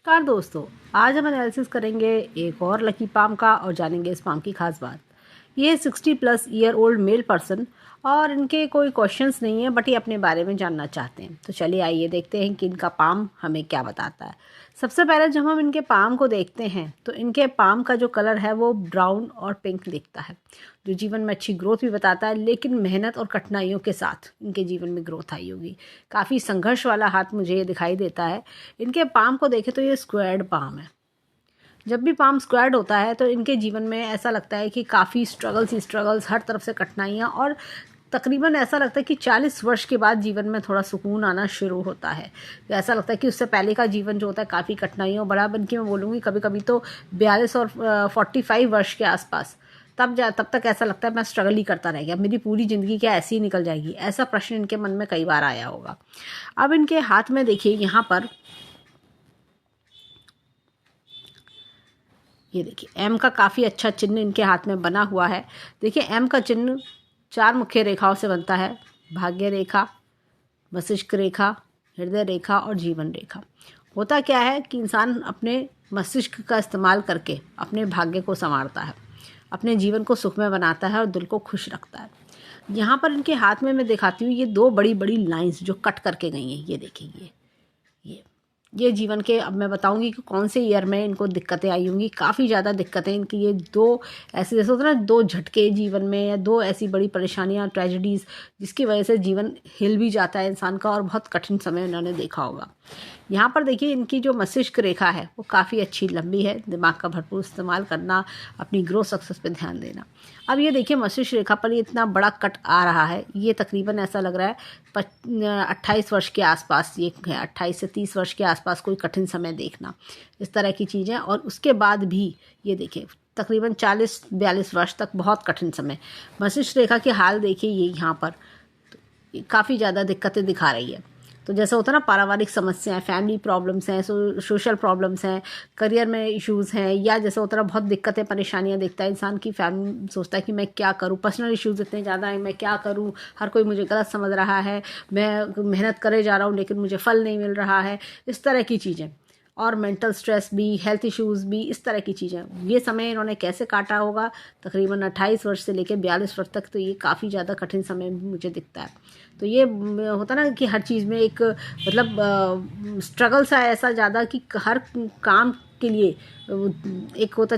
नमस्कार दोस्तों, आज हम एनालिसिस करेंगे एक और लकी पाम का और जानेंगे इस पाम की खास बात। ये 60+ ईयर ओल्ड मेल पर्सन और इनके कोई क्वेश्चंस नहीं है, बट ये अपने बारे में जानना चाहते हैं। तो चलिए आइए देखते हैं कि इनका पाम हमें क्या बताता है। सबसे पहले जब हम इनके पाम को देखते हैं तो इनके पाम का जो कलर है वो ब्राउन और पिंक दिखता है, जो जीवन में अच्छी ग्रोथ भी बताता है। लेकिन मेहनत और कठिनाइयों के साथ इनके जीवन में ग्रोथ आई होगी। काफ़ी संघर्ष वाला हाथ मुझे ये दिखाई देता है। इनके पाम को देखें तो ये स्क्वायर्ड पाम है। जब भी पाम स्क्वायर्ड होता है तो इनके जीवन में ऐसा लगता है कि काफ़ी स्ट्रगल्स, हर तरफ से कठिनाइयाँ, और तकरीबन ऐसा लगता है कि 40 वर्ष के बाद जीवन में थोड़ा सुकून आना शुरू होता है। तो ऐसा लगता है कि उससे पहले का जीवन जो होता है काफ़ी कठिनाइयों बड़ा, बल्कि मैं बोलूँगी कभी कभी तो 42 और 45 वर्ष के आसपास, तब तक ऐसा लगता है मैं स्ट्रगल ही करता रह गया, मेरी पूरी ज़िंदगी क्या ऐसी ही निकल जाएगी। ऐसा प्रश्न इनके मन में कई बार आया होगा। अब इनके हाथ में देखिए, यहाँ पर ये देखिए एम का काफ़ी अच्छा चिन्ह इनके हाथ में बना हुआ है। देखिए एम का चिन्ह 4 मुख्य रेखाओं से बनता है: भाग्य रेखा, मस्तिष्क रेखा, हृदय रेखा और जीवन रेखा। होता क्या है कि इंसान अपने मस्तिष्क का इस्तेमाल करके अपने भाग्य को संवारता है, अपने जीवन को सुखमय बनाता है और दिल को खुश रखता है। यहाँ पर इनके हाथ में मैं दिखाती हूँ, ये 2 बड़ी बड़ी लाइंस जो कट करके गई हैं। ये देखिए, ये जीवन के, अब मैं बताऊंगी कि कौन से ईयर में इनको दिक्कतें आई होंगी। काफ़ी ज़्यादा दिक्कतें इनकी, ये 2 ऐसे जैसे होता है ना, 2 झटके जीवन में, या 2 ऐसी बड़ी परेशानियां, ट्रेजेडीज़, जिसकी वजह से जीवन हिल भी जाता है इंसान का, और बहुत कठिन समय उन्होंने देखा होगा। यहाँ पर देखिए इनकी जो मस्तिष्क रेखा है वो काफ़ी अच्छी लंबी है। दिमाग का भरपूर इस्तेमाल करना, अपनी ग्रोथ सक्सेस पे ध्यान देना। अब ये देखिए मस्तिष्क रेखा पर ये इतना बड़ा कट आ रहा है। ये तकरीबन ऐसा लग रहा है 28 वर्ष के आसपास, ये है 28 से 30 वर्ष के आसपास कोई कठिन समय देखना, इस तरह की चीज़ें। और उसके बाद भी ये देखिए तकरीबन 40-42 वर्ष तक बहुत कठिन समय। मस्तिष्क रेखा के हाल देखिए, ये यहाँ पर काफ़ी ज़्यादा दिक्कतें दिखा रही है। तो जैसे होता है ना, पारिवारिक समस्याएं, फैमिली प्रॉब्लम्स हैं, सोशल प्रॉब्लम्स हैं, करियर में इश्यूज़ हैं, या जैसे होता है बहुत दिक्कतें परेशानियां देखता है इंसान की। फैमिली सोचता है कि मैं क्या करूं, पर्सनल इश्यूज़ इतने ज़्यादा हैं, मैं क्या करूं, हर कोई मुझे गलत समझ रहा है, मैं मेहनत करे जा रहा हूं लेकिन मुझे फल नहीं मिल रहा है, इस तरह की चीज़ें। और मेंटल स्ट्रेस भी, हेल्थ इश्यूज़ भी, इस तरह की चीज़ें। ये समय इन्होंने कैसे काटा होगा, तकरीबन 28 वर्ष से लेकर 42 वर्ष तक, तो ये काफ़ी ज़्यादा कठिन समय मुझे दिखता है। तो ये होता ना कि हर चीज़ में एक मतलब स्ट्रगल सा ऐसा ज़्यादा कि हर काम के लिए एक होता,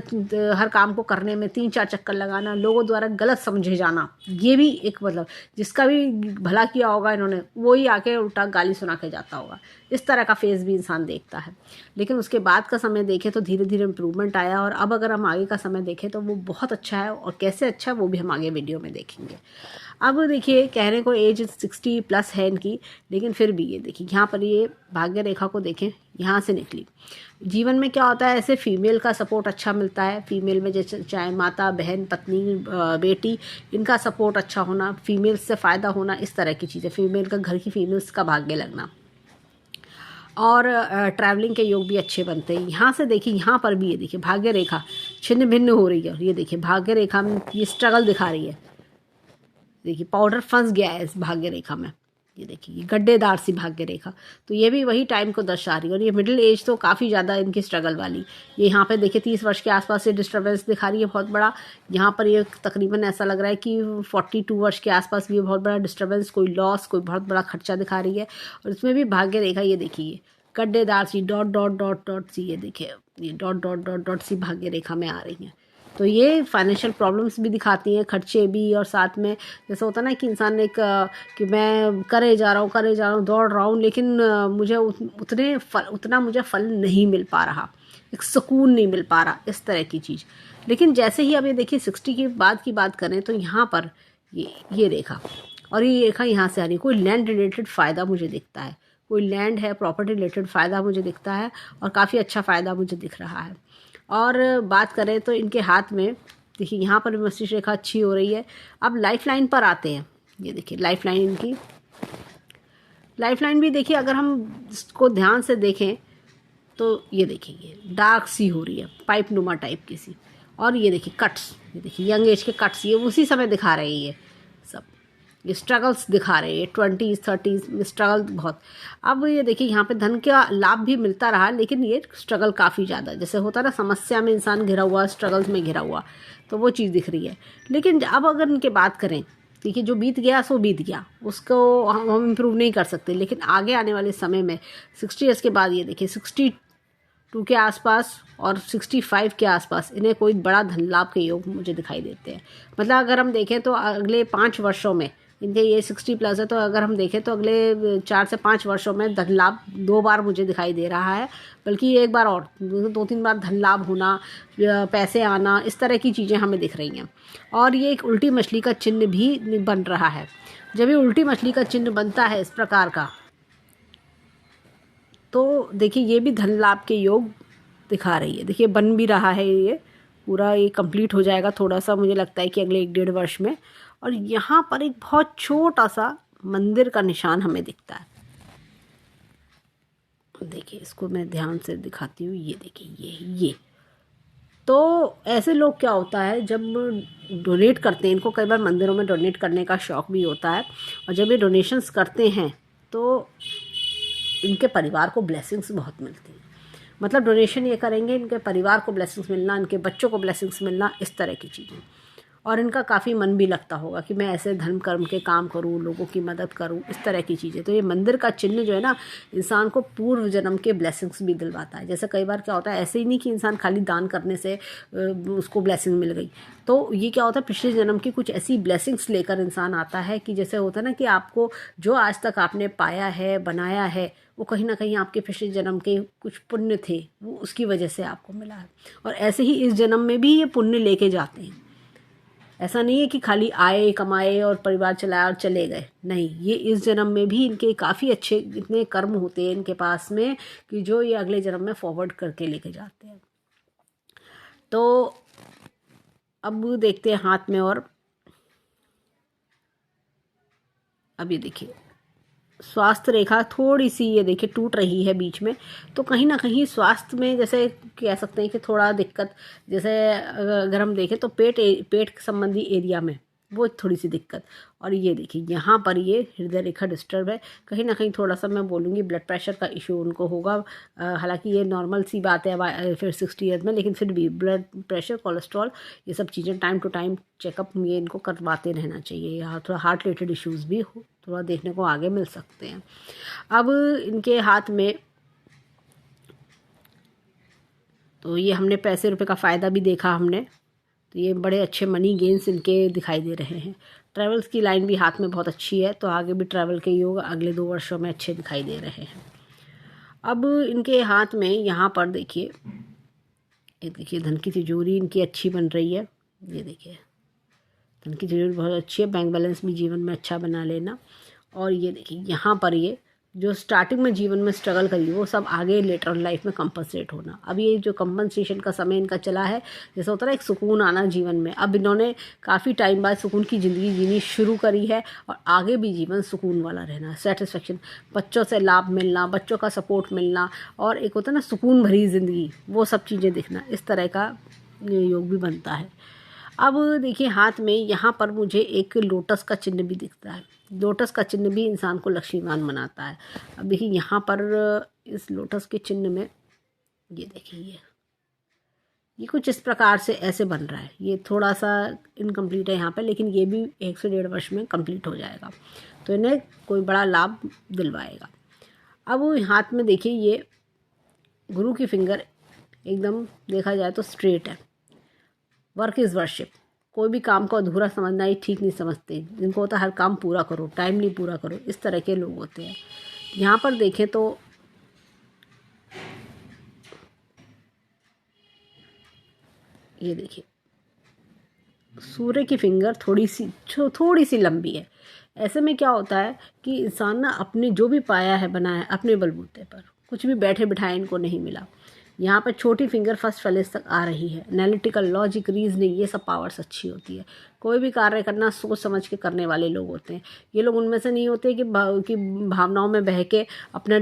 हर काम को करने में 3-4 चक्कर लगाना, लोगों द्वारा गलत समझे जाना, ये भी एक मतलब, जिसका भी भला किया होगा इन्होंने वो ही आके उल्टा गाली सुना के जाता होगा। इस तरह का फेस भी इंसान देखता है। लेकिन उसके बाद का समय देखें तो धीरे धीरे इम्प्रूवमेंट आया, और अब अगर हम आगे का समय देखें तो वो बहुत अच्छा है। और कैसे अच्छा है वो भी हम आगे वीडियो में देखेंगे। अब देखिए कहने को एज 60+ है इनकी, लेकिन फिर भी ये देखिए यहाँ पर ये भाग्य रेखा को देखें, यहाँ से निकली। जीवन में क्या होता है, ऐसे फीमेल का सपोर्ट अच्छा मिलता है। फीमेल में जैसे चाहे माता, बहन, पत्नी, बेटी, इनका सपोर्ट अच्छा होना, फीमेल से फ़ायदा होना, इस तरह की चीज़ें, फीमेल का, घर की फीमेल्स का भाग्य लगना, और ट्रैवलिंग के योग भी अच्छे बनते हैं। यहाँ से देखिए, यहाँ पर भी ये देखिए भाग्य रेखा छिन्न भिन्न हो रही है। ये देखिए भाग्य रेखा में ये स्ट्रगल दिखा रही है। देखिए पाउडर फंस गया है इस भाग्य रेखा में। ये देखिए ये गड्ढेदार सी भाग्य रेखा, तो ये भी वही टाइम को दर्शा रही है। और ये मिडिल एज तो काफ़ी ज़्यादा इनकी स्ट्रगल वाली। ये यहाँ पे देखिए 30 वर्ष के आसपास ये डिस्टर्बेंस दिखा रही है बहुत बड़ा। यहाँ पर ये तकरीबन ऐसा लग रहा है कि 42 वर्ष के आसपास भी ये बहुत बड़ा डिस्टर्बेंस, कोई लॉस, कोई बहुत बड़ा खर्चा दिखा रही है। और इसमें भी भाग्य रेखा ये देखिए गड्ढेदार सी डॉट डॉट डॉट डॉट सी, ये देखिए ये डॉट डॉट डॉट डॉट सी भाग्य रेखा में आ रही है। तो ये फाइनेंशियल प्रॉब्लम्स भी दिखाती हैं, खर्चे भी, और साथ में जैसे होता है ना कि इंसान एक कि मैं करे जा रहा हूँ, दौड़ रहा हूँ, लेकिन मुझे उतना मुझे फल नहीं मिल पा रहा, एक सुकून नहीं मिल पा रहा, इस तरह की चीज़। लेकिन जैसे ही अब ये देखिए 60 के बाद की बात करें तो यहाँ पर ये रेखा, और ये रेखा यहाँ से आ रही है, कोई लैंड रिलेटेड फ़ायदा मुझे दिखता है, कोई लैंड है, प्रॉपर्टी रिलेटेड फ़ायदा मुझे दिखता है, और काफ़ी अच्छा फ़ायदा मुझे दिख रहा है। और बात करें तो इनके हाथ में देखिए यहाँ पर मस्तिष्क रेखा अच्छी हो रही है। अब लाइफ लाइन पर आते हैं। ये देखिए लाइफ लाइन इनकी, लाइफ लाइन भी देखिए अगर हम इसको ध्यान से देखें तो ये देखिए ये डार्क सी हो रही है, पाइप नुमा टाइप की सी। और ये देखिए कट्स, ये देखिए यंग एज के कट्स, ये उसी समय दिखा रहे हैं ये सब। ये स्ट्रगल्स दिखा रहे हैं, 20s 30s में स्ट्रगल बहुत। अब ये देखिए यहाँ पे धन का लाभ भी मिलता रहा, लेकिन ये स्ट्रगल काफ़ी ज़्यादा, जैसे होता है ना समस्या में इंसान घिरा हुआ, स्ट्रगल्स में घिरा हुआ, तो वो चीज़ दिख रही है। लेकिन अब अगर इनके बात करें, देखिए जो बीत गया सो बीत गया, उसको हम इम्प्रूव नहीं कर सकते, लेकिन आगे आने वाले समय में 60 ईयर्स के बाद ये देखिए 62 के आसपास और 65 के आसपास इन्हें कोई बड़ा धन लाभ के योग मुझे दिखाई देते हैं। मतलब अगर हम देखें तो अगले 5 वर्षों में, इनके ये 60 प्लस है, तो अगर हम देखें तो अगले 4 से 5 वर्षों में धन लाभ 2 बार मुझे दिखाई दे रहा है, बल्कि एक बार और 2-3 बार धन लाभ होना, पैसे आना, इस तरह की चीज़ें हमें दिख रही हैं। और ये एक उल्टी मछली का चिन्ह भी बन रहा है। जब ये उल्टी मछली का चिन्ह बनता है इस प्रकार का, तो देखिए ये भी धन लाभ के योग दिखा रही है। देखिए बन भी रहा है, ये पूरा ये कंप्लीट हो जाएगा थोड़ा सा, मुझे लगता है कि अगले 1-1.5 वर्ष में। और यहाँ पर एक बहुत छोटा सा मंदिर का निशान हमें दिखता है। देखिए इसको मैं ध्यान से दिखाती हूँ, ये देखिए ये तो ऐसे लोग क्या होता है, जब डोनेट करते हैं, इनको कई बार मंदिरों में डोनेट करने का शौक़ भी होता है, और जब ये डोनेशंस करते हैं तो इनके परिवार को ब्लेसिंग्स बहुत मिलती हैं। मतलब डोनेशन ये करेंगे, इनके परिवार को ब्लेसिंग्स मिलना, इनके बच्चों को ब्लेसिंग्स मिलना, इस तरह की चीज़ें। और इनका काफ़ी मन भी लगता होगा कि मैं ऐसे धर्म कर्म के काम करूं, लोगों की मदद करूं, इस तरह की चीज़ें। तो ये मंदिर का चिन्ह जो है ना, इंसान को पूर्व जन्म के ब्लेसिंग्स भी दिलवाता है। जैसे कई बार क्या होता है, ऐसे ही नहीं कि इंसान खाली दान करने से उसको ब्लेसिंग मिल गई, तो ये क्या होता है, पिछले जन्म की कुछ ऐसी ब्लेसिंग्स लेकर इंसान आता है कि जैसे होता है ना कि आपको जो आज तक आपने पाया है, बनाया है, वो कहीं ना कहीं आपके पिछले जन्म के कुछ पुण्य थे, वो उसकी वजह से आपको मिला है। और ऐसे ही इस जन्म में भी ये पुण्य लेके जाते हैं। ऐसा नहीं है कि खाली आए, कमाए और परिवार चलाया और चले गए, नहीं, ये इस जन्म में भी इनके काफ़ी अच्छे इतने कर्म होते हैं इनके पास में कि जो ये अगले जन्म में फॉरवर्ड करके लेके जाते हैं। तो अब देखते हैं हाथ में, और अब ये देखिए स्वास्थ्य रेखा थोड़ी सी ये देखिए टूट रही है बीच में, तो कहीं ना कहीं स्वास्थ्य में जैसे कह सकते हैं कि थोड़ा दिक्कत, जैसे अगर हम देखें तो पेट संबंधी एरिया में वो थोड़ी सी दिक्कत। और ये देखिए यहाँ पर ये हृदय रेखा डिस्टर्ब है, कहीं ना कहीं थोड़ा सा मैं बोलूँगी ब्लड प्रेशर का इशू उनको होगा। हालांकि ये नॉर्मल सी बात है फिर 60 ईयर्स में, लेकिन फिर भी ब्लड प्रेशर, कोलेस्ट्रॉल, ये सब चीज़ें टाइम टू टाइम चेकअप ये इनको करवाते रहना चाहिए। या थोड़ा हार्ट रिलेटेड इश्यूज़ भी थोड़ा देखने को आगे मिल सकते हैं। अब इनके हाथ में तो ये हमने पैसे रुपए का फ़ायदा भी देखा हमने, तो ये बड़े अच्छे मनी गेन्स इनके दिखाई दे रहे हैं। ट्रैवल्स की लाइन भी हाथ में बहुत अच्छी है, तो आगे भी ट्रैवल के योग अगले 2 वर्षों में अच्छे दिखाई दे रहे हैं। अब इनके हाथ में यहाँ पर देखिए, ये देखिए धन की तिजोरी इनकी अच्छी बन रही है। ये देखिए धन की तिजोरी बहुत अच्छी है, बैंक बैलेंस भी जीवन में अच्छा बना लेना। और ये देखिए यहाँ पर ये जो स्टार्टिंग में जीवन में स्ट्रगल करी वो सब आगे लेटर ऑन लाइफ में कंपनसेट होना। अब ये जो कंपनसेशन का समय इनका चला है, जैसे होता है ना एक सुकून आना जीवन में, अब इन्होंने काफ़ी टाइम बाद सुकून की ज़िंदगी जीनी शुरू करी है, और आगे भी जीवन सुकून वाला रहना, सेटिस्फेक्शन, बच्चों से लाभ मिलना, बच्चों का सपोर्ट मिलना, और एक होता है ना सुकून भरी ज़िंदगी, वो सब चीज़ें दिखना, इस तरह का योग भी बनता है। अब देखिए हाथ में यहाँ पर मुझे एक लोटस का चिन्ह भी दिखता है। लोटस का चिन्ह भी इंसान को लक्ष्मीवान बनाता है। अब देखिए यहाँ पर इस लोटस के चिन्ह में ये देखिए ये कुछ इस प्रकार से ऐसे बन रहा है। ये थोड़ा सा इनकम्प्लीट है यहाँ पे, लेकिन ये भी 1 से 1.5 वर्ष में कंप्लीट हो जाएगा, तो इन्हें कोई बड़ा लाभ दिलवाएगा। अब हाथ में देखिए ये गुरु की फिंगर एकदम देखा जाए तो स्ट्रेट है। वर्क इज़ वर्शिप, कोई भी काम को अधूरा समझना ही ठीक नहीं समझते, जिनको होता है हर काम पूरा करो, टाइमली पूरा करो, इस तरह के लोग होते हैं। यहाँ पर देखें तो ये देखिए सूर्य की फिंगर थोड़ी सी लंबी है। ऐसे में क्या होता है कि इंसान ना अपने जो भी पाया है, बनाया है, अपने बलबूते पर, कुछ भी बैठे बिठाए इनको नहीं मिला। यहाँ पर छोटी फिंगर फर्स्ट फैलेज तक आ रही है। एनालिटिकल, लॉजिक, रीजनिंग, ये सब पावर्स अच्छी होती है। कोई भी कार्य करना सोच समझ के करने वाले लोग होते हैं। ये लोग उनमें से नहीं होते कि भावनाओं में बह के अपना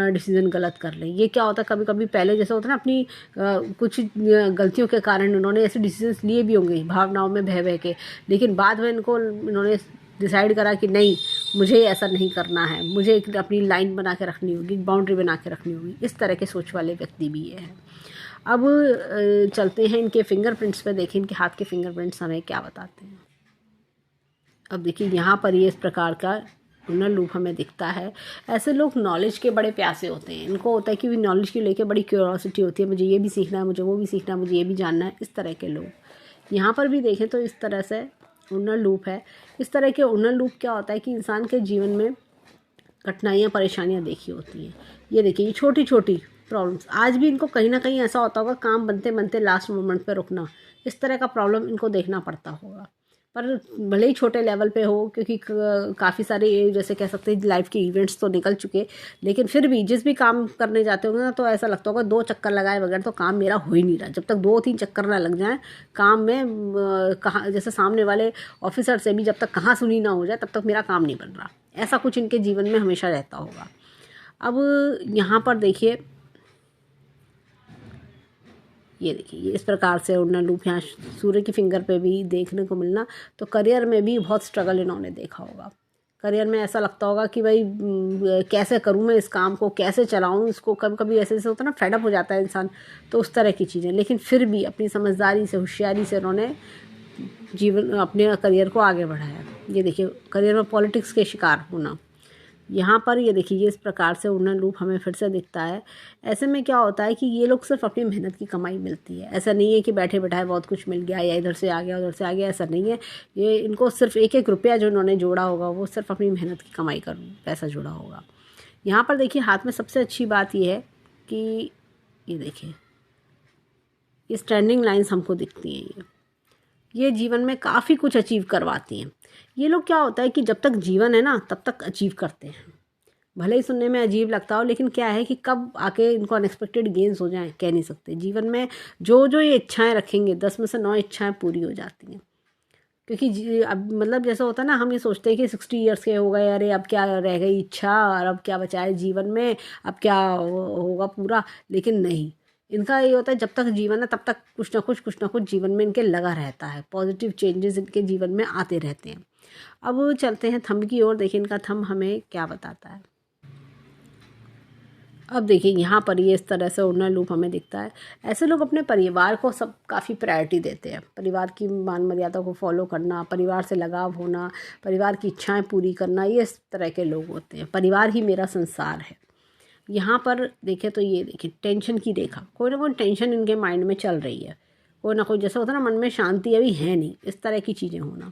डिसीजन गलत कर लें। ये क्या होता है, कभी कभी पहले जैसा होता है ना, अपनी कुछ गलतियों के कारण उन्होंने ऐसे डिसीजन लिए भी होंगे भावनाओं में बह के, लेकिन बाद में इन्होंने डिसाइड करा कि नहीं, मुझे ऐसा नहीं करना है, मुझे एक अपनी लाइन बना के रखनी होगी, बाउंड्री बना के रखनी होगी, इस तरह के सोच वाले व्यक्ति भी ये हैं। अब चलते हैं इनके फिंगरप्रिंट्स पे, देखें इनके हाथ के फिंगरप्रिंट्स हमें क्या बताते हैं। अब देखिए यहाँ पर ये इस प्रकार का उन्नर लूप हमें दिखता है। ऐसे लोग नॉलेज के बड़े प्यासे होते हैं, इनको होता है कि नॉलेज के लेके बड़ी क्यूरोसिटी होती है, मुझे ये भी सीखना है, मुझे वो भी सीखना है, मुझे ये भी जानना है, इस तरह के लोग। यहाँ पर भी देखें तो इस तरह से उन्नर लूप है। इस तरह के उन्नर लूप क्या होता है कि इंसान के जीवन में कठिनाइयाँ परेशानियाँ देखी होती हैं। ये देखिए, ये छोटी छोटी प्रॉब्लम्स आज भी इनको कहीं ना कहीं ऐसा होता होगा, काम बनते बनते लास्ट मोमेंट पे रुकना, इस तरह का प्रॉब्लम इनको देखना पड़ता होगा। पर भले ही छोटे लेवल पे हो, क्योंकि काफ़ी सारे जैसे कह सकते हैं लाइफ के इवेंट्स तो निकल चुके, लेकिन फिर भी जिस भी काम करने जाते होंगे ना, तो ऐसा लगता होगा 2 चक्कर लगाए बगैर तो काम मेरा हो ही नहीं रहा। जब तक 2-3 चक्कर ना लग जाएं काम में, कहाँ जैसे सामने वाले ऑफिसर से भी जब तक कहाँ सुनी ना हो जाए, तब तक मेरा काम नहीं बन रहा। ऐसा कुछ इनके जीवन में हमेशा रहता होगा। अब यहाँ पर देखिए, ये देखिए, ये इस प्रकार से उन्नर लूप यहाँ सूर्य की फिंगर पे भी देखने को मिलना। तो करियर में भी बहुत स्ट्रगल इन्होंने देखा होगा। करियर में ऐसा लगता होगा कि भाई कैसे करूँ मैं इस काम को, कैसे चलाऊँ इसको। कभी कभी ऐसे ऐसे होता है ना, फेडअप हो जाता है इंसान, तो उस तरह की चीज़ें। लेकिन फिर भी अपनी समझदारी से, होशियारी से उन्होंने जीवन अपने करियर को आगे बढ़ाया। ये देखिए, करियर में पॉलिटिक्स के शिकार होना। यहाँ पर ये देखिए, ये इस प्रकार से उन्नर लूप हमें फिर से दिखता है। ऐसे में क्या होता है कि ये लोग सिर्फ अपनी मेहनत की कमाई मिलती है। ऐसा नहीं है कि बैठे बैठाए बहुत कुछ मिल गया या इधर से आ गया उधर से आ गया, ऐसा नहीं है। ये इनको सिर्फ एक एक रुपया जो इन्होंने जोड़ा होगा, वो सिर्फ अपनी मेहनत की कमाई कर पैसा जोड़ा होगा। यहाँ पर देखिए, हाथ में सबसे अच्छी बात ये है कि ये देखिए, ये स्टैंडिंग लाइन्स हमको दिखती हैं। ये जीवन में काफ़ी कुछ अचीव करवाती हैं। ये लोग क्या होता है कि जब तक जीवन है ना, तब तक अचीव करते हैं। भले ही सुनने में अजीब लगता हो, लेकिन क्या है कि कब आके इनको अनएक्सपेक्टेड गेंस हो जाएं, कह नहीं सकते। जीवन में जो जो ये इच्छाएं रखेंगे, 10 में से 9 इच्छाएं पूरी हो जाती हैं। क्योंकि अब मतलब जैसा होता है ना, हम ये सोचते हैं कि 60 ईयर्स के हो गए, अरे अब क्या रह गई इच्छा, और अब क्या बचा है जीवन में, अब क्या होगा पूरा। लेकिन नहीं, इनका ये होता है जब तक जीवन है तब तक कुछ ना कुछ जीवन में इनके लगा रहता है। पॉजिटिव चेंजेस इनके जीवन में आते रहते हैं। अब चलते हैं थंब की ओर, देखिए इनका थंब हमें क्या बताता है। अब देखिए, यहाँ पर ये इस तरह से उन्नर लूप हमें दिखता है। ऐसे लोग अपने परिवार को सब काफ़ी प्रायोरिटी देते हैं। परिवार की मान मर्यादा को फॉलो करना, परिवार से लगाव होना, परिवार की इच्छाएं पूरी करना, ये इस तरह के लोग होते हैं। परिवार ही मेरा संसार है। यहाँ पर देखें तो ये देखिए, टेंशन की रेखा, कोई ना कोई टेंशन इनके माइंड में चल रही है। कोई ना कोई जैसा होता है ना, मन में शांति अभी है नहीं, इस तरह की चीज़ें होना।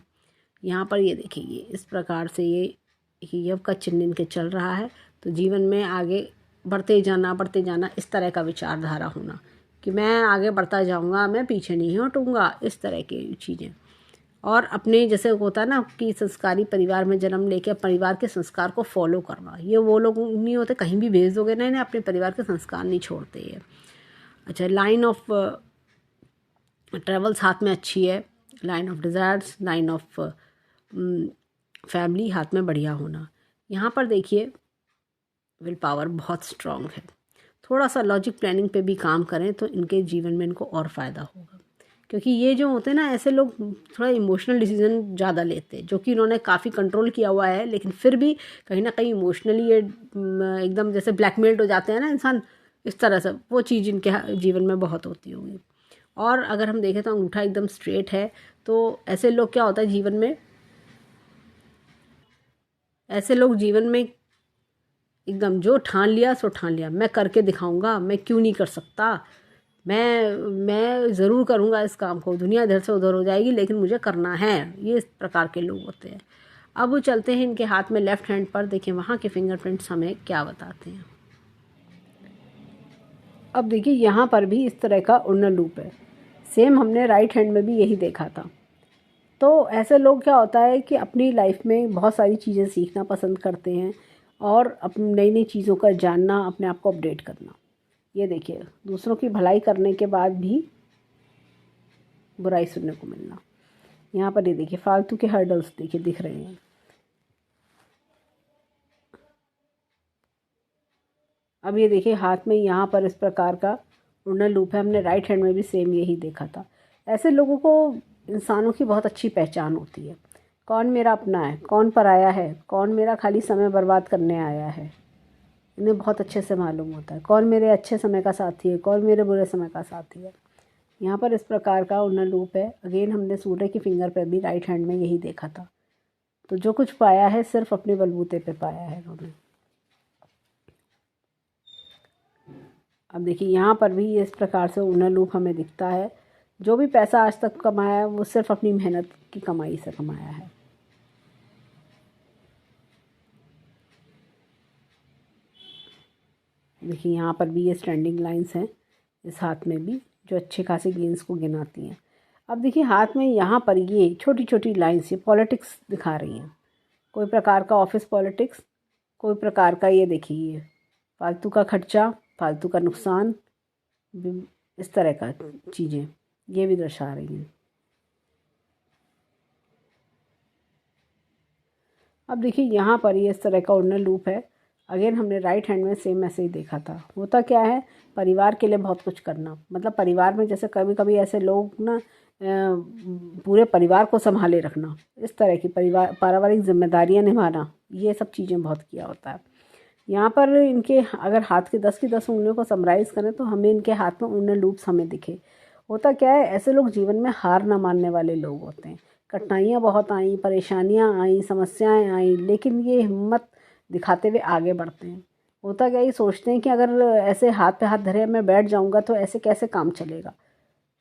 यहाँ पर ये देखिए, ये इस प्रकार से ये यव का चिन्ह इनके चल रहा है। तो जीवन में आगे बढ़ते जाना, इस तरह का विचारधारा होना कि मैं आगे बढ़ता जाऊँगा, मैं पीछे नहीं हटूँगा, इस तरह की चीज़ें। और अपने जैसे होता है ना कि संस्कारी परिवार में जन्म लेके परिवार के संस्कार को फॉलो करना, ये वो लोग नहीं होते, कहीं भी भेज दोगे ना इन्हें, अपने परिवार के संस्कार नहीं छोड़ते ये। अच्छा, लाइन ऑफ ट्रेवल्स हाथ में अच्छी है, line of desires, line of family हाथ में बढ़िया होना। यहाँ पर देखिए, विल पावर बहुत स्ट्रॉन्ग है। थोड़ा सा लॉजिक प्लानिंग पे भी काम करें तो इनके जीवन में इनको और फ़ायदा होगा। क्योंकि ये जो होते हैं ना, ऐसे लोग थोड़ा इमोशनल डिसीजन ज़्यादा लेते हैं, जो कि इन्होंने काफ़ी कंट्रोल किया हुआ है, लेकिन फिर भी कहीं ना कहीं इमोशनली ये एकदम जैसे ब्लैकमेल्ड हो जाते हैं ना इंसान, इस तरह से वो चीज़ इनके जीवन में बहुत होती होगी। और अगर हम देखें तो अंगूठा एकदम स्ट्रेट है, तो ऐसे लोग क्या होता है जीवन में, ऐसे लोग जीवन में एकदम जो ठान लिया सो ठान लिया, मैं करके दिखाऊंगा, मैं क्यों नहीं कर सकता, मैं ज़रूर करूंगा इस काम को, दुनिया इधर से उधर हो जाएगी लेकिन मुझे करना है। ये इस प्रकार के लोग होते हैं। अब चलते हैं इनके हाथ में लेफ्ट हैंड पर, देखिए वहाँ के फिंगरप्रिंट्स हमें क्या बताते हैं। अब देखिए, यहाँ पर भी इस तरह का उन्नर लूप है। सेम हमने राइट हैंड में भी यही देखा था। तो ऐसे लोग क्या होता है कि अपनी लाइफ में बहुत सारी चीज़ें सीखना पसंद करते हैं और अपनी नई नई चीज़ों का जानना, अपने आप को अपडेट करना। ये देखिए, दूसरों की भलाई करने के बाद भी बुराई सुनने को मिलना। यहाँ पर ये देखिए, फालतू के हर्डल्स देखिए दिख रहे हैं। अब ये देखिए, हाथ में यहाँ पर इस प्रकार का उन्नर लूप है। हमने राइट हैंड में भी सेम यही देखा था। ऐसे लोगों को इंसानों की बहुत अच्छी पहचान होती है। कौन मेरा अपना है, कौन पराया है, कौन मेरा खाली समय बर्बाद करने आया है। इन्हें बहुत अच्छे से मालूम होता है कौन मेरे अच्छे समय का साथी है, कौन मेरे बुरे समय का साथी है। यहाँ पर इस प्रकार का उन्नत लूप है। अगेन हमने सूर्य की फिंगर पे भी राइट हैंड में यही देखा था। तो जो कुछ पाया है सिर्फ अपने बलबूते पे पाया है उन्होंने। अब देखिए यहाँ पर भी इस प्रकार से उन्नत लूप हमें दिखता है। जो भी पैसा आज तक कमाया है वो सिर्फ अपनी मेहनत की कमाई से कमाया है। देखिए यहाँ पर भी ये स्टैंडिंग लाइंस हैं इस हाथ में भी, जो अच्छे खासे गेंस को गिनाती हैं। अब देखिए हाथ में यहाँ पर ये छोटी छोटी लाइंस ये पॉलिटिक्स दिखा रही हैं। कोई प्रकार का ऑफिस पॉलिटिक्स, कोई प्रकार का ये देखिए फालतू का खर्चा, फालतू का नुकसान, इस तरह का चीज़ें ये भी दर्शा रही हैं। अब देखिए यहाँ पर ये इस तरह का उन्नत लूप है। अगेन हमने राइट हैंड में सेम ऐसे ही देखा था। होता क्या है, परिवार के लिए बहुत कुछ करना, मतलब परिवार में जैसे कभी कभी ऐसे लोग ना पूरे परिवार को संभाले रखना, इस तरह की पारिवारिक जिम्मेदारियां निभाना, ये सब चीज़ें बहुत किया होता है। यहाँ पर इनके अगर हाथ के 10 की 10 उंगलियों को समराइज़ करें तो हमें इनके हाथ में उन्नत लूप्स हमें दिखे। होता क्या है, ऐसे लोग जीवन में हार ना मानने वाले लोग होते हैं। कठिनाइयाँ बहुत आईं, परेशानियाँ आईं, समस्याएं आईं, लेकिन ये हिम्मत दिखाते हुए आगे बढ़ते हैं। होता क्या, ये सोचते हैं कि अगर ऐसे हाथ पे हाथ धरे मैं बैठ जाऊंगा तो ऐसे कैसे काम चलेगा,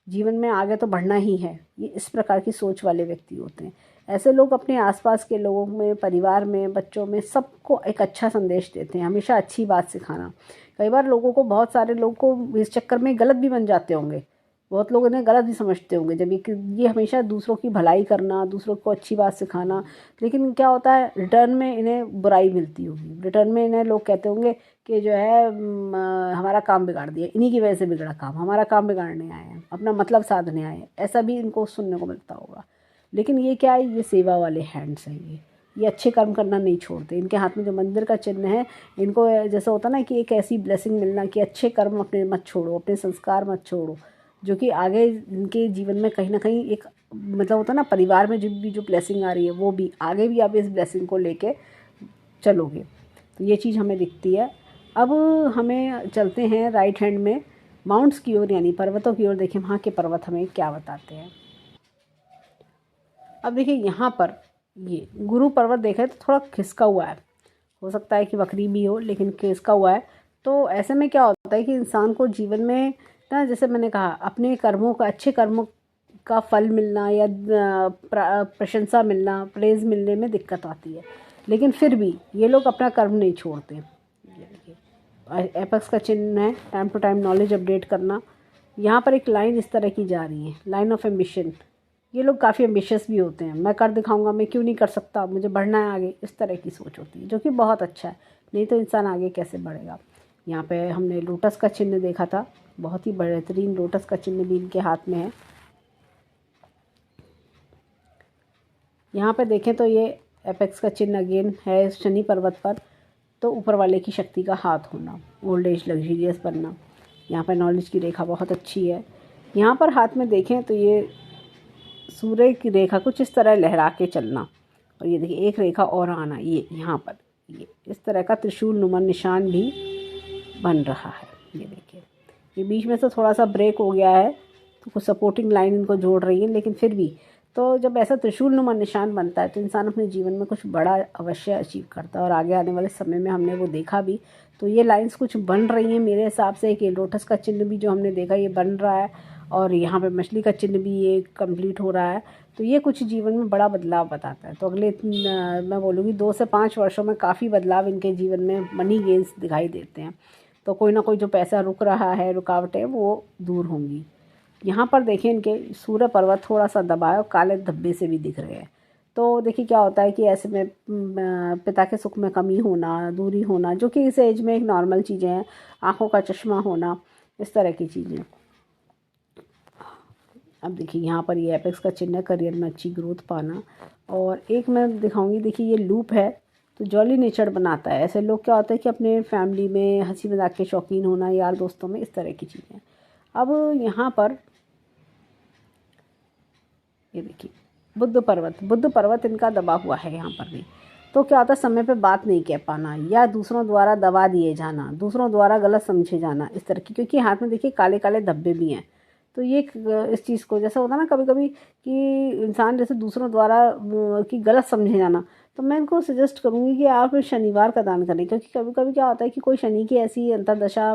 जीवन में आगे तो बढ़ना ही है। ये इस प्रकार की सोच वाले व्यक्ति होते हैं। ऐसे लोग अपने आसपास के लोगों में, परिवार में, बच्चों में सबको एक अच्छा संदेश देते हैं, हमेशा अच्छी बात सिखाना। कई बार लोगों को, बहुत सारे लोग को इस चक्कर में गलत भी बन जाते होंगे, बहुत लोग इन्हें गलत भी समझते होंगे जब ये हमेशा दूसरों की भलाई करना, दूसरों को अच्छी बात सिखाना, लेकिन क्या होता है रिटर्न में इन्हें बुराई मिलती होगी। रिटर्न में इन्हें लोग कहते होंगे कि जो है हमारा काम बिगाड़ दिया, इन्हीं की वजह से बिगड़ा काम, हमारा काम बिगाड़ने आए हैं, अपना मतलब साधने आए हैं, ऐसा भी इनको सुनने को मिलता होगा। लेकिन ये क्या है, ये सेवा वाले हैंड्स हैं। ये अच्छे कर्म करना नहीं छोड़ते। इनके हाथ में जो मंदिर का चिन्ह है, इनको जैसा होता ना कि एक ऐसी ब्लेसिंग मिलना कि अच्छे कर्म अपने मत छोड़ो, अपने संस्कार मत छोड़ो, जो कि आगे इनके जीवन में कहीं ना कहीं एक मतलब होता ना, परिवार में जो ब्लेसिंग आ रही है वो भी आगे भी आप इस ब्लेसिंग को लेके चलोगे। तो ये चीज़ हमें दिखती है। अब हमें चलते हैं राइट हैंड में माउंट्स की ओर, यानी पर्वतों की ओर। देखिए वहाँ के पर्वत हमें क्या बताते हैं। अब देखिए यहाँ पर ये गुरु पर्वत देखा है तो थोड़ा खिसका हुआ है, हो सकता है कि वक्री भी हो, लेकिन खिसका हुआ है। तो ऐसे में क्या होता है कि इंसान को जीवन में ना, जैसे मैंने कहा, अपने कर्मों का, अच्छे कर्मों का फल मिलना या प्रशंसा मिलना, प्रेज मिलने में दिक्कत आती है, लेकिन फिर भी ये लोग अपना कर्म नहीं छोड़ते। ये देखिए एपेक्स का चिन्ह है, time to time knowledge update करना। यहाँ पर एक लाइन इस तरह की जा रही है, लाइन ऑफ एम्बिशन। ये लोग काफ़ी एम्बिशियस भी होते हैं, मैं कर दिखाऊंगा, मैं क्यों नहीं कर सकता, मुझे बढ़ना है आगे, इस तरह की सोच होती है, जो कि बहुत अच्छा है। नहीं तो इंसान आगे कैसे बढ़ेगा। यहाँ पे हमने लोटस का चिन्ह देखा था, बहुत ही बेहतरीन लोटस का चिन्ह भी इनके हाथ में है। यहाँ पे देखें तो ये एपेक्स का चिन्ह अगेन है शनि पर्वत पर। तो ऊपर वाले की शक्ति का हाथ होना, ओल्ड एज, लग्जरियस बनना। यहाँ पर नॉलेज की रेखा बहुत अच्छी है। यहाँ पर हाथ में देखें तो ये सूर्य की रेखा कुछ इस तरह लहरा के चलना, और ये देखिए एक रेखा और आना, ये यहाँ पर ये इस तरह का त्रिशूल नुमा निशान भी बन रहा है। ये देखिए ये बीच में से थोड़ा सा ब्रेक हो गया है, तो कुछ सपोर्टिंग लाइन इनको जोड़ रही है, लेकिन फिर भी तो जब ऐसा त्रिशूल नुमा निशान बनता है तो इंसान अपने जीवन में कुछ बड़ा अवश्य अचीव करता है, और आगे आने वाले समय में हमने वो देखा भी। तो ये लाइंस कुछ बन रही हैं मेरे हिसाब से, कि लोटस का चिन्ह भी जो हमने देखा ये बन रहा है, और यहाँ पे मछली का चिन्ह भी ये कंप्लीट हो रहा है। तो ये कुछ जीवन में बड़ा बदलाव बताता है। तो अगले मैं बोलूँगी 2 से 5 वर्षों में काफ़ी बदलाव इनके जीवन में, मनी गेन्स दिखाई देते हैं। तो कोई ना कोई जो पैसा रुक रहा है, रुकावटें, वो दूर होंगी। यहाँ पर देखें इनके सूर्य पर्वत थोड़ा सा दबाए और काले धब्बे से भी दिख रहे हैं। तो देखिए क्या होता है कि ऐसे में पिता के सुख में कमी होना, दूरी होना, जो कि इस एज में एक नॉर्मल चीज़ें हैं, आँखों का चश्मा होना, इस तरह की चीज़ें। अब देखिए यहाँ पर ये एपेक्स का चिन्ह है, करियर में अच्छी ग्रोथ पाना। और एक मैं दिखाऊंगी, देखिए ये लूप है तो जॉली नेचर बनाता है। ऐसे लोग क्या होता है कि अपने फैमिली में हंसी मजाक के शौकीन होना, यार दोस्तों में, इस तरह की चीज़ें। अब यहाँ पर ये देखिए बुद्ध पर्वत इनका दबा हुआ है यहाँ पर भी। तो क्या होता है, समय पे बात नहीं कह पाना या दूसरों द्वारा दबा दिए जाना, दूसरों द्वारा गलत समझे जाना, इस तरह की। क्योंकि हाथ में देखिए काले काले धब्बे भी हैं। तो ये इस चीज़ को, जैसा होता है ना कभी कभी कि इंसान जैसे दूसरों द्वारा कि गलत समझे जाना, तो मैं इनको सजेस्ट करूँगी कि आप शनिवार का दान करें। क्योंकि कभी कभी क्या होता है कि कोई शनि की ऐसी अंतर्दशा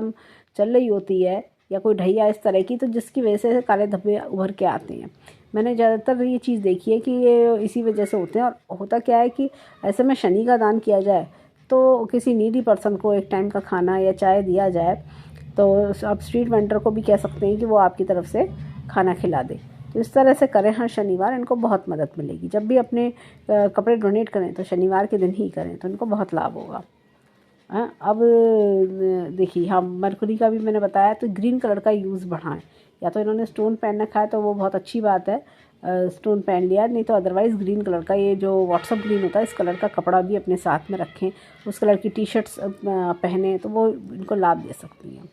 चल रही होती है या कोई ढैया इस तरह की, तो जिसकी वजह से काले धब्बे उभर के आते हैं। मैंने ज़्यादातर ये चीज़ देखी है कि ये इसी वजह से होते हैं। और होता क्या है कि ऐसे में शनि का दान किया जाए तो किसी नीडी पर्सन को एक टाइम का खाना या चाय दिया जाए, तो आप स्ट्रीट वेंडर को भी कह सकते हैं कि वो आपकी तरफ से खाना खिला दे। तो इस तरह से करें हर शनिवार, इनको बहुत मदद मिलेगी। जब भी अपने कपड़े डोनेट करें तो शनिवार के दिन ही करें, तो इनको बहुत लाभ होगा। अब देखिए, हाँ, मरकरी का भी मैंने बताया, तो ग्रीन कलर का यूज़ बढ़ाएं। या तो इन्होंने स्टोन पहन रखा है तो वो बहुत अच्छी बात है, स्टोन पहन लिया, नहीं तो अदरवाइज़ ग्रीन कलर का, ये जो व्हाट्सअप ग्रीन होता है, इस कलर का कपड़ा भी अपने साथ में रखें। उस कलर की टी शर्ट्स पहने तो वो इनको लाभ दे सकती हैं।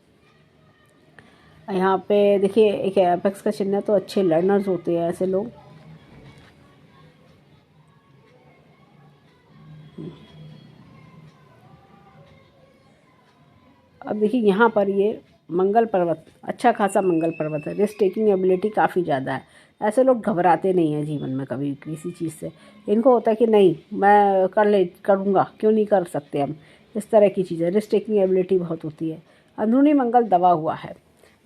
यहाँ पे देखिए एक एपेक्स का चिन्ह है, तो अच्छे लर्नर्स होते हैं ऐसे लोग। अब देखिए यहाँ पर ये मंगल पर्वत, अच्छा खासा मंगल पर्वत है। रिस्क टेकिंग एबिलिटी काफ़ी ज़्यादा है। ऐसे लोग घबराते नहीं हैं जीवन में कभी किसी चीज़ से। इनको होता है कि नहीं, मैं करूँगा, क्यों नहीं कर सकते हम, इस तरह की चीज़ें। रिस्क टेकिंग एबिलिटी बहुत होती है। अंदरूनी मंगल दबा हुआ है।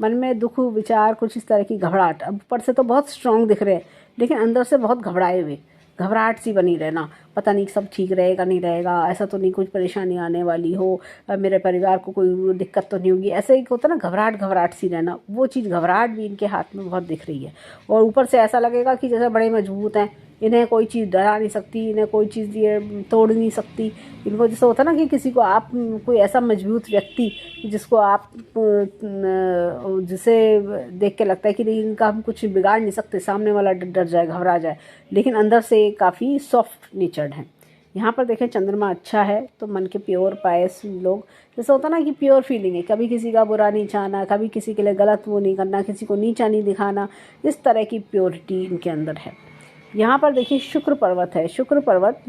मन में दुख विचार कुछ इस तरह की घबराहट, अब ऊपर से तो बहुत स्ट्रांग दिख रहे हैं लेकिन अंदर से बहुत घबराए हुए, घबराहट सी बनी रहना, पता नहीं सब ठीक रहेगा नहीं रहेगा, ऐसा तो नहीं कुछ परेशानी आने वाली हो, मेरे परिवार को कोई दिक्कत तो नहीं होगी, ऐसे एक होता है ना घबराहट घबराहट सी रहना, वो चीज़ घबराहट भी इनके हाथ में बहुत दिख रही है। और ऊपर से ऐसा लगेगा कि जैसे बड़े मजबूत हैं, इन्हें कोई चीज़ डरा नहीं सकती, इन्हें कोई चीज़ ये तोड़ नहीं सकती। इनको जैसे होता है ना कि किसी को आप, कोई ऐसा मजबूत व्यक्ति जिसको आप जिसे देख के लगता है कि नहीं, इनका हम कुछ बिगाड़ नहीं सकते, सामने वाला डर जाए घबरा जाए, लेकिन अंदर से काफ़ी सॉफ्ट नेचर्ड हैं। यहाँ पर देखें चंद्रमा अच्छा है तो मन के प्योर पायस लोग, जैसे होता ना कि प्योर फीलिंग है, कभी किसी का बुरा नहीं चाहना, कभी किसी के लिए गलत वो नहीं करना, किसी को नीचा नहीं दिखाना, इस तरह की प्योरिटी इनके अंदर है। यहाँ पर देखिए शुक्र पर्वत है। शुक्र पर्वत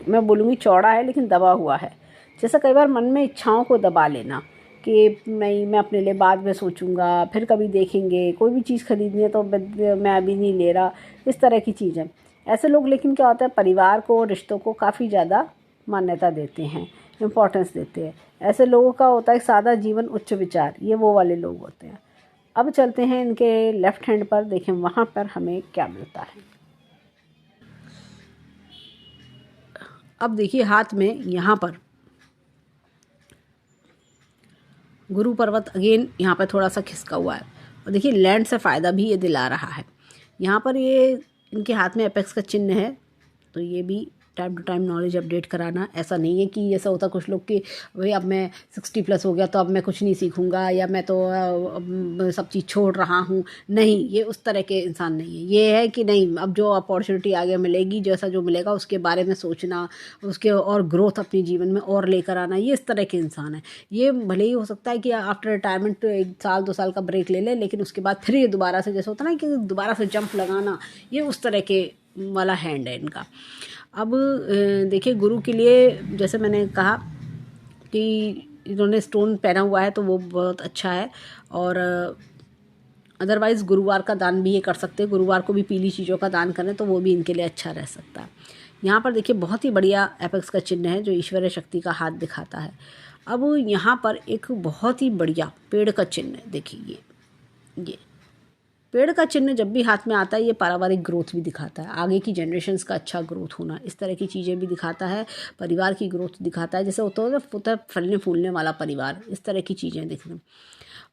मैं बोलूँगी चौड़ा है लेकिन दबा हुआ है। जैसे कई बार मन में इच्छाओं को दबा लेना कि नहीं, मैं अपने लिए बाद में सोचूंगा, फिर कभी देखेंगे, कोई भी चीज़ खरीदनी है तो मैं अभी नहीं ले रहा, इस तरह की चीज़ें। ऐसे लोग, लेकिन क्या होता है, परिवार को, रिश्तों को काफ़ी ज़्यादा मान्यता देते हैं, इम्पोर्टेंस देते हैं। ऐसे लोगों का होता है सादा जीवन उच्च विचार, ये वो वाले लोग होते हैं। अब चलते हैं इनके लेफ्ट हैंड पर, देखें वहाँ पर हमें क्या मिलता है। अब देखिए हाथ में यहाँ पर गुरु पर्वत अगेन यहाँ पर थोड़ा सा खिसका हुआ है, और देखिए लैंड से फ़ायदा भी ये दिला रहा है। यहाँ पर ये इनके हाथ में एपेक्स का चिन्ह है, तो ये भी time to time knowledge update कराना। ऐसा नहीं है कि ऐसा होता कुछ लोग कि भाई अब मैं 60+ हो गया तो अब मैं कुछ नहीं सीखूंगा, या मैं तो सब चीज़ छोड़ रहा हूँ। नहीं, ये उस तरह के इंसान नहीं है। ये है कि नहीं, अब जो अपॉर्चुनिटी आगे मिलेगी, जैसा जो मिलेगा उसके बारे में सोचना, उसके और ग्रोथ अपने जीवन में और लेकर आना, ये इस तरह के इंसान है। ये भले ही हो सकता है कि आफ्टर रिटायरमेंट 1 साल 2 साल का ब्रेक ले ले, लेकिन उसके बाद फिर ये दोबारा से, जैसे होता है ना कि दोबारा से जंप लगाना, ये उस तरह के वाला हैंड है इनका। अब देखिए गुरु के लिए, जैसे मैंने कहा कि इन्होंने स्टोन पहना हुआ है तो वो बहुत अच्छा है। और अदरवाइज़ गुरुवार का दान भी ये कर सकते हैं, गुरुवार को भी पीली चीज़ों का दान करें तो वो भी इनके लिए अच्छा रह सकता है। यहाँ पर देखिए बहुत ही बढ़िया एपेक्स का चिन्ह है जो ईश्वरीय शक्ति का हाथ दिखाता है। अब यहाँ पर एक बहुत ही बढ़िया पेड़ का चिन्ह है। देखिए ये पेड़ का चिन्ह जब भी हाथ में आता है, ये पारिवारिक ग्रोथ भी दिखाता है, आगे की जनरेशन्स का अच्छा ग्रोथ होना, इस तरह की चीज़ें भी दिखाता है, परिवार की ग्रोथ दिखाता है। जैसे होता है फलने फूलने वाला परिवार, इस तरह की चीज़ें दिखना।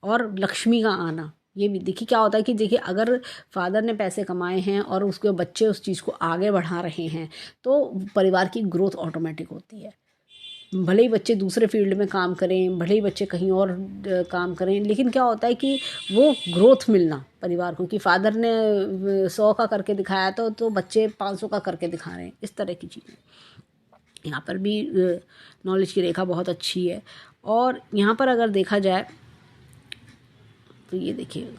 और लक्ष्मी का आना, ये भी देखिए क्या होता है कि देखिए अगर फादर ने पैसे कमाए हैं और उसके बच्चे उस चीज़ को आगे बढ़ा रहे हैं तो परिवार की ग्रोथ ऑटोमेटिक होती है। भले ही बच्चे दूसरे फील्ड में काम करें, भले ही बच्चे कहीं और काम करें, लेकिन क्या होता है कि वो ग्रोथ मिलना परिवार को, कि फादर ने 100 का करके दिखाया तो बच्चे 500 का करके दिखा रहे हैं, इस तरह की चीज़ें। यहाँ पर भी नॉलेज की रेखा बहुत अच्छी है। और यहाँ पर अगर देखा जाए तो ये देखिए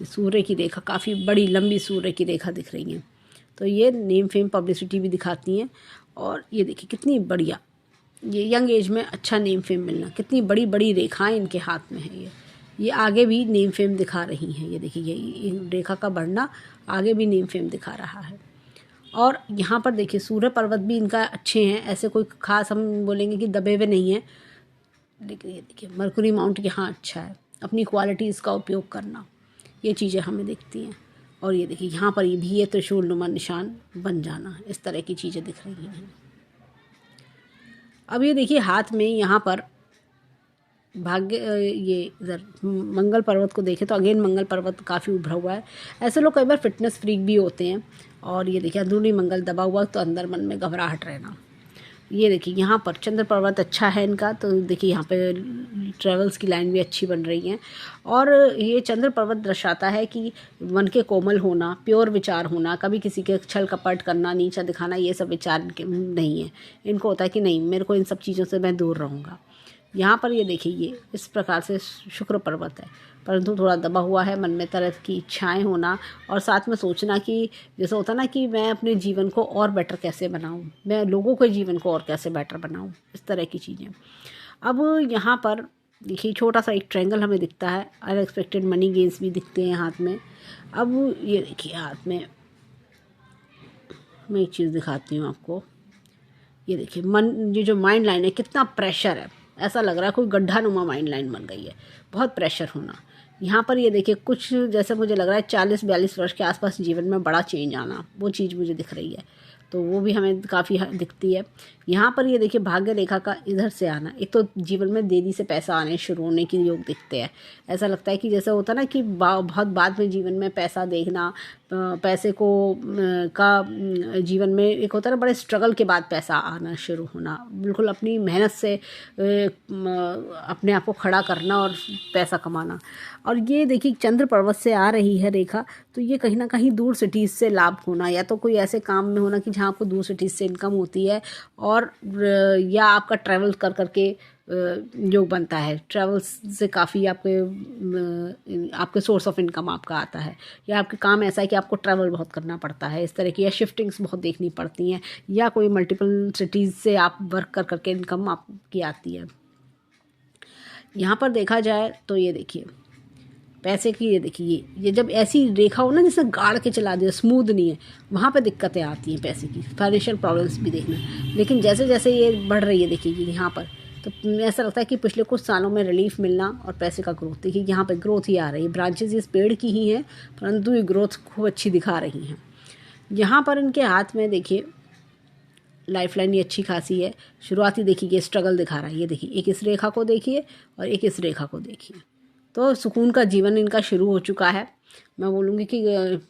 सूर्य की रेखा, काफ़ी बड़ी लंबी सूर्य की रेखा दिख रही है। तो ये नेम फेम पब्लिसिटी भी दिखाती हैं। और ये देखिए कितनी बढ़िया, ये यंग एज में अच्छा नेम फेम मिलना, कितनी बड़ी बड़ी रेखाएं इनके हाथ में है। ये आगे भी नेम फेम दिखा रही हैं। ये देखिए ये रेखा का बढ़ना आगे भी नेम फेम दिखा रहा है। और यहाँ पर देखिए सूर्य पर्वत भी इनका अच्छे हैं, ऐसे कोई खास हम बोलेंगे कि दबे हुए नहीं हैं। लेकिन ये देखिए मरकुरी माउंट यहाँ अच्छा है, अपनी क्वालिटीज़ का उपयोग करना, ये चीज़ें हमें दिखती हैं। और ये देखिए यहाँ पर ये भी ये त्रिशूल नुमा निशान बन जाना, इस तरह की चीज़ें दिख रही हैं। अब ये देखिए हाथ में यहाँ पर भाग्य, ये इधर मंगल पर्वत को देखें तो अगेन मंगल पर्वत काफ़ी उभरा हुआ है। ऐसे लोग कई बार फिटनेस फ्रीक भी होते हैं। और ये देखिए अंदरूनी मंगल दबा हुआ तो अंदर मन में घबराहट रहना। ये देखिए यहाँ पर चंद्र पर्वत अच्छा है इनका, तो देखिए यहाँ पे ट्रेवल्स की लाइन भी अच्छी बन रही है। और ये चंद्र पर्वत दर्शाता है कि मन के कोमल होना, प्योर विचार होना, कभी किसी के छल कपट करना, नीचा दिखाना, ये सब विचार इनके नहीं है। इनको होता है कि नहीं, मेरे को इन सब चीज़ों से मैं दूर रहूँगा। यहाँ पर ये देखिए ये इस प्रकार से शुक्र पर्वत है, परंतु थोड़ा दबा हुआ है। मन में तरह की इच्छाएं होना और साथ में सोचना कि जैसे होता ना कि मैं अपने जीवन को और बेटर कैसे बनाऊं, मैं लोगों के जीवन को और कैसे बेटर बनाऊं, इस तरह की चीज़ें। अब यहाँ पर देखिए छोटा सा एक ट्रायंगल हमें दिखता है, अनएक्सपेक्टेड मनी गेन्स भी दिखते हैं हाथ में। अब ये देखिए हाथ में मैं एक चीज़ दिखाती हूँ आपको। ये देखिए ये जो माइंड लाइन है, कितना प्रेशर है, ऐसा लग रहा है कोई गड्ढा नुमा माइंड लाइन बन गई है, बहुत प्रेशर होना। यहाँ पर ये देखिए कुछ जैसे मुझे लग रहा है 40-42 वर्ष के आसपास जीवन में बड़ा चेंज आना, वो चीज़ मुझे दिख रही है, तो वो भी हमें काफ़ी दिखती है। यहाँ पर ये देखिए भाग्य रेखा का इधर से आना, एक तो जीवन में देरी से पैसा आने शुरू होने के योग दिखते हैं। ऐसा लगता है कि जैसे होता ना कि बहुत बाद में जीवन में पैसा देखना, पैसे को का जीवन में एक होता है ना बड़े स्ट्रगल के बाद पैसा आना शुरू होना, बिल्कुल अपनी मेहनत से अपने आप को खड़ा करना और पैसा कमाना। और ये देखिए चंद्र पर्वत से आ रही है रेखा, तो ये कहीं ना कहीं दूर सिटीज़ से लाभ होना, या तो कोई ऐसे काम में होना कि जहाँ आपको दूर सिटीज़ से इनकम होती है, और या आपका ट्रैवल कर करके योग बनता है, ट्रैवल्स से काफ़ी आपके सोर्स ऑफ इनकम आपका आता है, या आपके काम ऐसा है कि आपको ट्रैवल बहुत करना पड़ता है इस तरह की, या शिफ्टिंग्स बहुत देखनी पड़ती हैं, या कोई मल्टीपल सिटीज़ से आप वर्क कर करके इनकम आपकी आती है। यहाँ पर देखा जाए तो ये देखिए पैसे की, ये देखिए ये जब ऐसी रेखा हो ना जिसने गाड़ के चला दिया, स्मूथ नहीं है, वहाँ पे दिक्कतें आती हैं पैसे की, फाइनेंशियल प्रॉब्लम्स भी देखना। लेकिन जैसे जैसे ये बढ़ रही है देखिए यहाँ पर, तो ऐसा लगता है कि पिछले कुछ सालों में रिलीफ मिलना और पैसे का ग्रोथ, देखिए यहाँ पे ग्रोथ ही आ रही है। ब्रांचेस इस पेड़ की ही हैं, परंतु ये ग्रोथ खूब अच्छी दिखा रही हैं। यहाँ पर इनके हाथ में देखिए लाइफ लाइन ये अच्छी खासी है। शुरुआती देखिए ये स्ट्रगल दिखा रहा है, ये देखिए एक इस रेखा को देखिए और एक इस रेखा को देखिए, तो सुकून का जीवन इनका शुरू हो चुका है। मैं बोलूँगी कि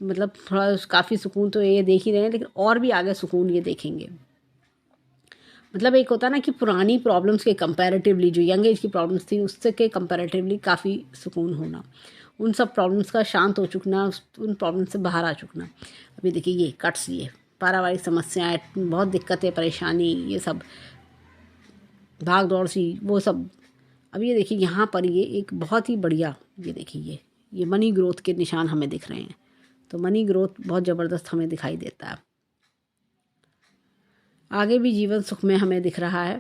मतलब थोड़ा काफ़ी सुकून तो ये देख ही रहे हैं, लेकिन और भी आगे सुकून ये देखेंगे। मतलब एक होता ना कि पुरानी प्रॉब्लम्स के कंपैरेटिवली, जो यंग एज की प्रॉब्लम्स थी उससे के कंपैरेटिवली काफ़ी सुकून होना, उन सब प्रॉब्लम्स का शांत हो चुकना, उन प्रॉब्लम्स से बाहर आ चुकना। अभी देखिए ये कट्स, ये पारिवारिक समस्याएं, बहुत दिक्कतें, परेशानी, ये सब भाग दौड़ सी, वो सब। अब ये देखिए यहाँ पर ये एक बहुत ही बढ़िया, ये देखिए ये मनी ग्रोथ के निशान हमें दिख रहे हैं, तो मनी ग्रोथ बहुत ज़बरदस्त हमें दिखाई देता है। आगे भी जीवन सुख में हमें दिख रहा है।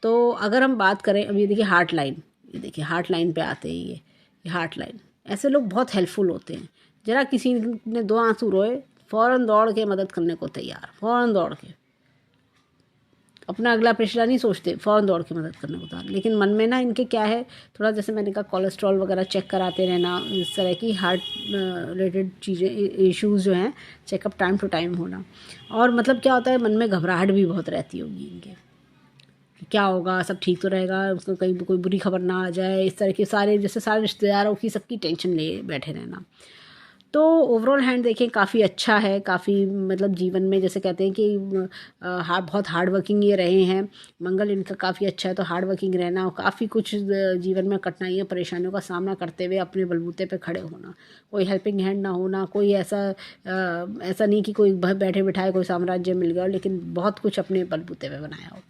तो अगर हम बात करें, अब ये देखिए हार्ट लाइन, ये देखिए हार्ट लाइन पे आते हैं ये हार्ट लाइन, ऐसे लोग बहुत हेल्पफुल होते हैं। जरा किसी ने 2 आंसू रोए, फ़ौरन दौड़ के मदद करने को तैयार, फ़ौरन दौड़ के, अपना अगला पिछला नहीं सोचते, फ़ौरन दौड़ के मदद करने को तैयार। लेकिन मन में ना इनके क्या है, थोड़ा जैसे मैंने कहा कोलेस्ट्रॉल वगैरह चेक कराते रहना, इस तरह की हार्ट रिलेटेड चीज़ें, इश्यूज़ जो हैं, चेकअप टाइम टू टाइम होना। और मतलब क्या होता है, मन में घबराहट भी बहुत रहती होगी इनके, क्या होगा, सब ठीक तो रहेगा, उसको कहीं कोई बुरी खबर ना आ जाए, इस तरह के सारे जैसे सारे रिश्तेदारों की सबकी टेंशन ले बैठे रहना। तो ओवरऑल हैंड देखें काफ़ी अच्छा है, काफ़ी मतलब जीवन में जैसे कहते हैं कि बहुत हार्ड वर्किंग ये रहे हैं। मंगल इनका काफ़ी अच्छा है, तो हार्ड वर्किंग रहना और काफ़ी कुछ जीवन में कठिनाइयाँ परेशानियों का सामना करते हुए अपने बलबूते पे खड़े होना, कोई हेल्पिंग हैंड ना होना, कोई ऐसा नहीं कि कोई बैठे बिठाए कोई साम्राज्य मिल गया, लेकिन बहुत कुछ अपने बलबूते पे बनाया हो।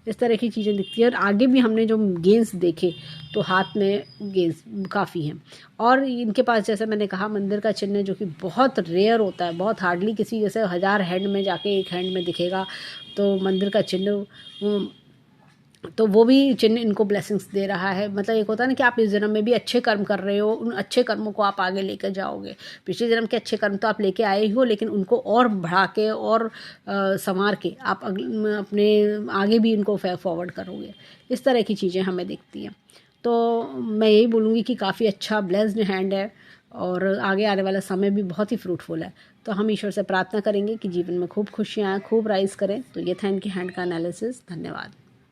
इस तरह की चीज़ें दिखती है। और आगे भी हमने जो गेंस देखे तो हाथ में गेंस काफ़ी हैं। और इनके पास जैसे मैंने कहा मंदिर का चिन्ह जो कि बहुत रेयर होता है, बहुत हार्डली किसी जैसे 1000 हैंड में जाके एक हैंड में दिखेगा तो मंदिर का चिन्ह, तो वो भी चिन्ह इनको ब्लेसिंग्स दे रहा है। मतलब एक होता है ना कि आप इस जन्म में भी अच्छे कर्म कर रहे हो, उन अच्छे कर्मों को आप आगे लेकर जाओगे। पिछले जन्म के अच्छे कर्म तो आप लेके आए ही हो, लेकिन उनको और बढ़ा के और संवार के आप अपने आगे भी इनको फॉरवर्ड करोगे। इस तरह की चीज़ें हमें दिखती हैं। तो मैं यही बोलूँगी कि काफ़ी अच्छा ब्लेस्ड हैंड है और आगे आने वाला समय भी बहुत ही फ्रूटफुल है। तो हम ईश्वर से प्रार्थना करेंगे कि जीवन में खूब खुशियाँ आएँ, खूब राइज करें। तो ये था इनके हैंड का एनालिसिस। धन्यवाद।